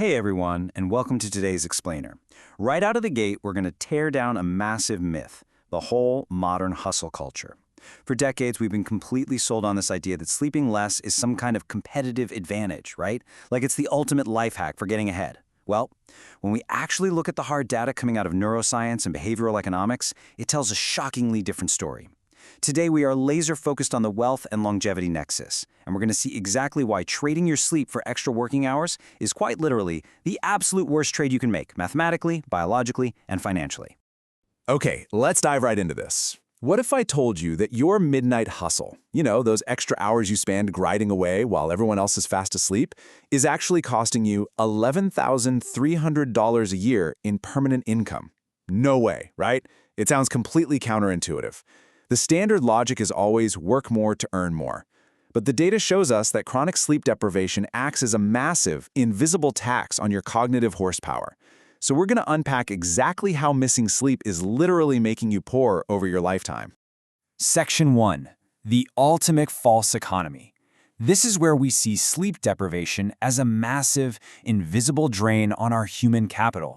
Hey everyone, and welcome to today's Explainer. Right out of the gate, we're going to tear down a massive myth, the whole modern hustle culture. For decades, we've been completely sold on this idea that sleeping less is some kind of competitive advantage, right? Like it's the ultimate life hack for getting ahead. Well, when we actually look at the hard data coming out of neuroscience and behavioral economics, it tells a shockingly different story. Today, we are laser-focused on the wealth and longevity nexus, and we're going to see exactly why trading your sleep for extra working hours is quite literally the absolute worst trade you can make, mathematically, biologically, and financially. Okay, let's dive right into this. What if I told you that your midnight hustle, those extra hours you spend grinding away while everyone else is fast asleep, is actually costing you $11,300 a year in permanent income? No way, right? It sounds completely counterintuitive. The standard logic is always work more to earn more. But the data shows us that chronic sleep deprivation acts as a massive, invisible tax on your cognitive horsepower. So we're going to unpack exactly how missing sleep is literally making you poor over your lifetime. Section 1. The ultimate false economy. This is where we see sleep deprivation as a massive, invisible drain on our human capital.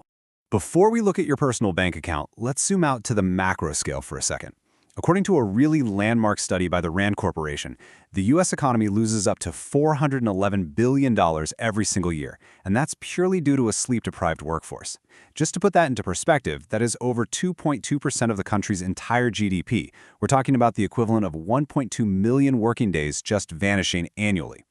Before we look at your personal bank account, let's zoom out to the macro scale for a second. According to a really landmark study by the Rand Corporation, the U.S. economy loses up to $411 billion every single year, and that's purely due to a sleep-deprived workforce. Just to put that into perspective, that is over 2.2% of the country's entire GDP. We're talking about the equivalent of 1.2 million working days just vanishing annually.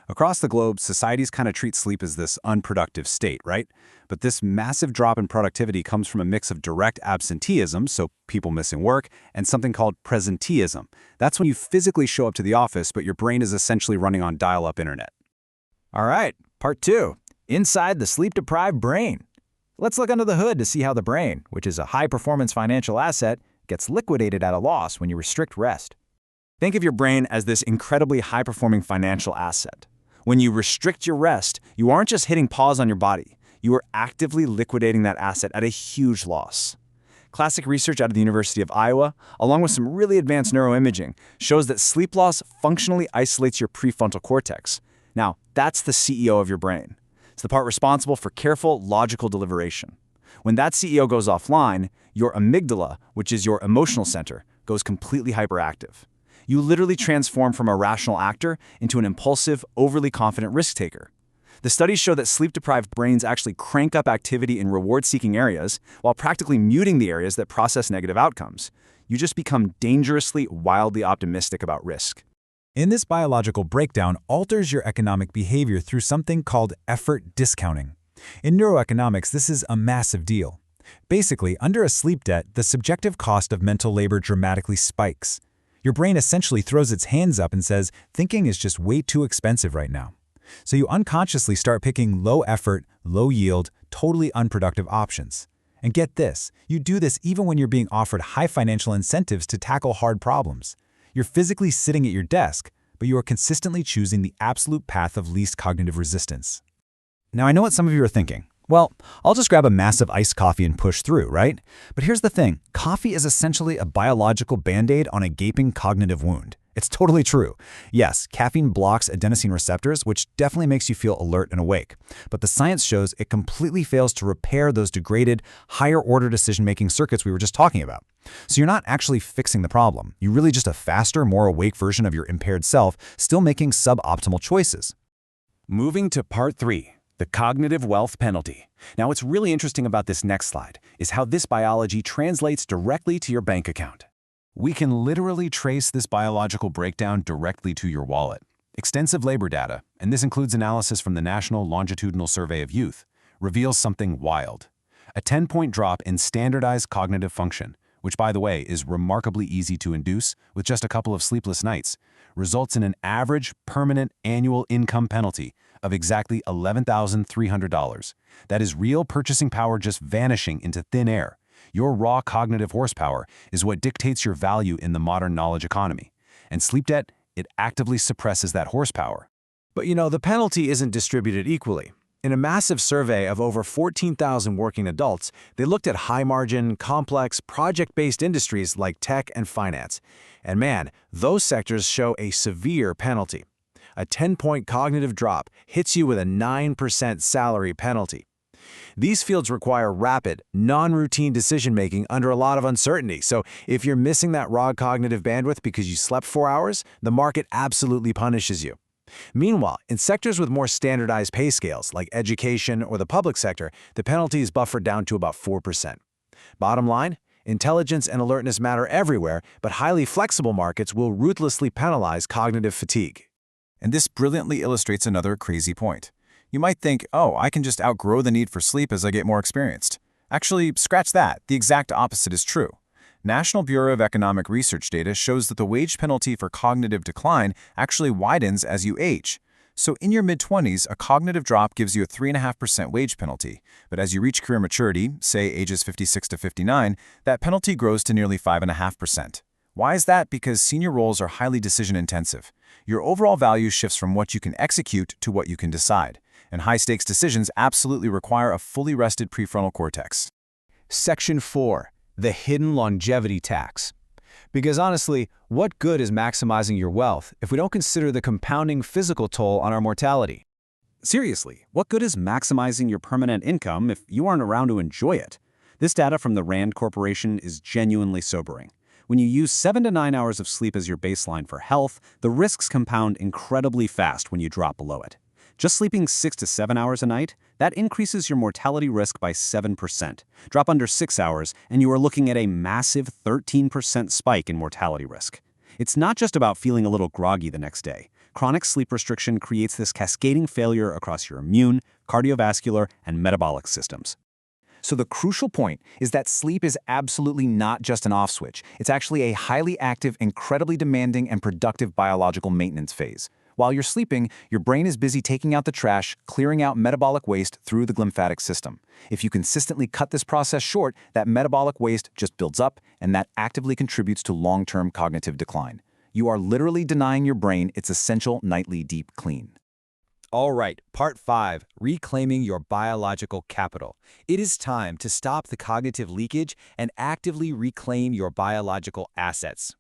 Across the globe, societies kind of treat sleep as this unproductive state, right? But this massive drop in productivity comes from a mix of direct absenteeism, so people missing work, and something called presenteeism. That's when you physically show up to the office, but your brain is essentially running on dial-up internet. All right, part 2, inside the sleep-deprived brain. Let's look under the hood to see how the brain, which is a high-performance financial asset, gets liquidated at a loss when you restrict rest. Think of your brain as this incredibly high-performing financial asset. When you restrict your rest, you aren't just hitting pause on your body. You are actively liquidating that asset at a huge loss. Classic research out of the University of Iowa, along with some really advanced neuroimaging, shows that sleep loss functionally isolates your prefrontal cortex. Now, that's the CEO of your brain. It's the part responsible for careful, logical deliberation. When that CEO goes offline, your amygdala, which is your emotional center, goes completely hyperactive. You literally transform from a rational actor into an impulsive, overly confident risk-taker. The studies show that sleep-deprived brains actually crank up activity in reward-seeking areas while practically muting the areas that process negative outcomes. You just become dangerously, wildly optimistic about risk. In this biological breakdown alters your economic behavior through something called effort discounting. In neuroeconomics, this is a massive deal. Basically, under a sleep debt, the subjective cost of mental labor dramatically spikes. Your brain essentially throws its hands up and says, thinking is just way too expensive right now. So you unconsciously start picking low effort, low yield, totally unproductive options. And get this, you do this even when you're being offered high financial incentives to tackle hard problems. You're physically sitting at your desk, but you are consistently choosing the absolute path of least cognitive resistance. Now I know what some of you are thinking. Well, I'll just grab a massive iced coffee and push through, right? But here's the thing, coffee is essentially a biological band-aid on a gaping cognitive wound. It's totally true. Yes, caffeine blocks adenosine receptors, which definitely makes you feel alert and awake. But the science shows it completely fails to repair those degraded, higher-order decision-making circuits we were just talking about. So you're not actually fixing the problem. You're really just a faster, more awake version of your impaired self, still making suboptimal choices. Moving to part 3. The cognitive wealth penalty. Now, what's really interesting about this next slide is how this biology translates directly to your bank account. We can literally trace this biological breakdown directly to your wallet. Extensive labor data, and this includes analysis from the National Longitudinal Survey of Youth, reveals something wild. A 10-point drop in standardized cognitive function, which by the way is remarkably easy to induce with just a couple of sleepless nights, results in an average permanent annual income penalty of exactly $11,300. That is real purchasing power just vanishing into thin air. Your raw cognitive horsepower is what dictates your value in the modern knowledge economy. And sleep debt, it actively suppresses that horsepower. But the penalty isn't distributed equally. In a massive survey of over 14,000 working adults, they looked at high-margin, complex, project-based industries like tech and finance. And man, those sectors show a severe penalty. a 10-point cognitive drop hits you with a 9% salary penalty. These fields require rapid, non-routine decision-making under a lot of uncertainty, so if you're missing that raw cognitive bandwidth because you slept 4 hours, the market absolutely punishes you. Meanwhile, in sectors with more standardized pay scales, like education or the public sector, the penalty is buffered down to about 4%. Bottom line, intelligence and alertness matter everywhere, but highly flexible markets will ruthlessly penalize cognitive fatigue. And this brilliantly illustrates another crazy point. You might think, oh, I can just outgrow the need for sleep as I get more experienced. Actually, scratch that. The exact opposite is true. National Bureau of Economic Research data shows that the wage penalty for cognitive decline actually widens as you age. So in your mid-20s, a cognitive drop gives you a 3.5% wage penalty. But as you reach career maturity, say ages 56 to 59, that penalty grows to nearly 5.5%. Why is that? Because senior roles are highly decision-intensive. Your overall value shifts from what you can execute to what you can decide. And high-stakes decisions absolutely require a fully rested prefrontal cortex. Section 4. The hidden longevity tax. Because honestly, what good is maximizing your wealth if we don't consider the compounding physical toll on our mortality? Seriously, what good is maximizing your permanent income if you aren't around to enjoy it? This data from the Rand Corporation is genuinely sobering. When you use 7 to 9 hours of sleep as your baseline for health, the risks compound incredibly fast when you drop below it. Just sleeping 6 to 7 hours a night, that increases your mortality risk by 7%. Drop under 6 hours, and you are looking at a massive 13% spike in mortality risk. It's not just about feeling a little groggy the next day. Chronic sleep restriction creates this cascading failure across your immune, cardiovascular, and metabolic systems. So the crucial point is that sleep is absolutely not just an off switch. It's actually a highly active, incredibly demanding, and productive biological maintenance phase. While you're sleeping, your brain is busy taking out the trash, clearing out metabolic waste through the lymphatic system. If you consistently cut this process short, that metabolic waste just builds up, and that actively contributes to long-term cognitive decline. You are literally denying your brain its essential nightly deep clean. All right, Part 5, Reclaiming Your Biological Capital. It is time to stop the cognitive leakage and actively reclaim your biological assets.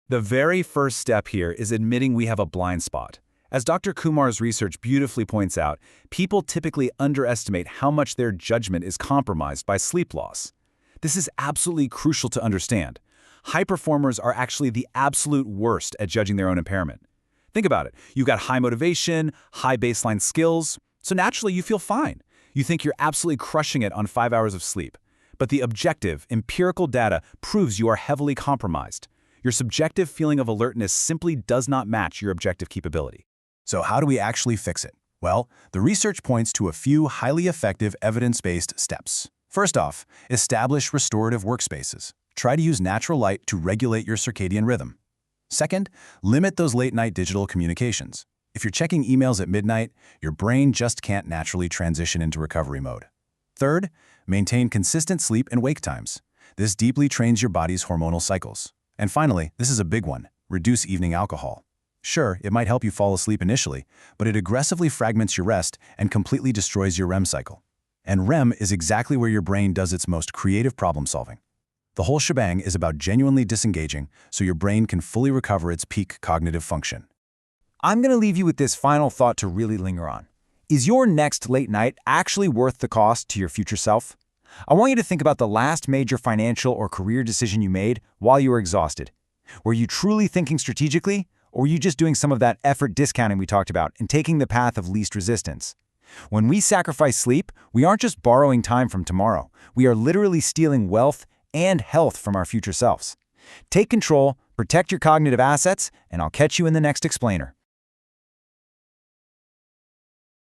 The very first step here is admitting we have a blind spot. As Dr. Kumar's research beautifully points out, people typically underestimate how much their judgment is compromised by sleep loss. This is absolutely crucial to understand. High performers are actually the absolute worst at judging their own impairment. Think about it. You've got high motivation, high baseline skills, so naturally you feel fine. You think you're absolutely crushing it on 5 hours of sleep. But the objective, empirical data proves you are heavily compromised. Your subjective feeling of alertness simply does not match your objective capability. So how do we actually fix it? Well, the research points to a few highly effective evidence-based steps. First off, establish restorative workspaces. Try to use natural light to regulate your circadian rhythm. Second, limit those late-night digital communications. If you're checking emails at midnight, your brain just can't naturally transition into recovery mode. Third, maintain consistent sleep and wake times. This deeply trains your body's hormonal cycles. And finally, this is a big one, reduce evening alcohol. Sure, it might help you fall asleep initially, but it aggressively fragments your rest and completely destroys your REM cycle. And REM is exactly where your brain does its most creative problem solving. The whole shebang is about genuinely disengaging so your brain can fully recover its peak cognitive function. I'm going to leave you with this final thought to really linger on. Is your next late night actually worth the cost to your future self? I want you to think about the last major financial or career decision you made while you were exhausted. Were you truly thinking strategically, or were you just doing some of that effort discounting we talked about and taking the path of least resistance? When we sacrifice sleep, we aren't just borrowing time from tomorrow. We are literally stealing wealth and health from our future selves. Take control, protect your cognitive assets, and I'll catch you in the next explainer.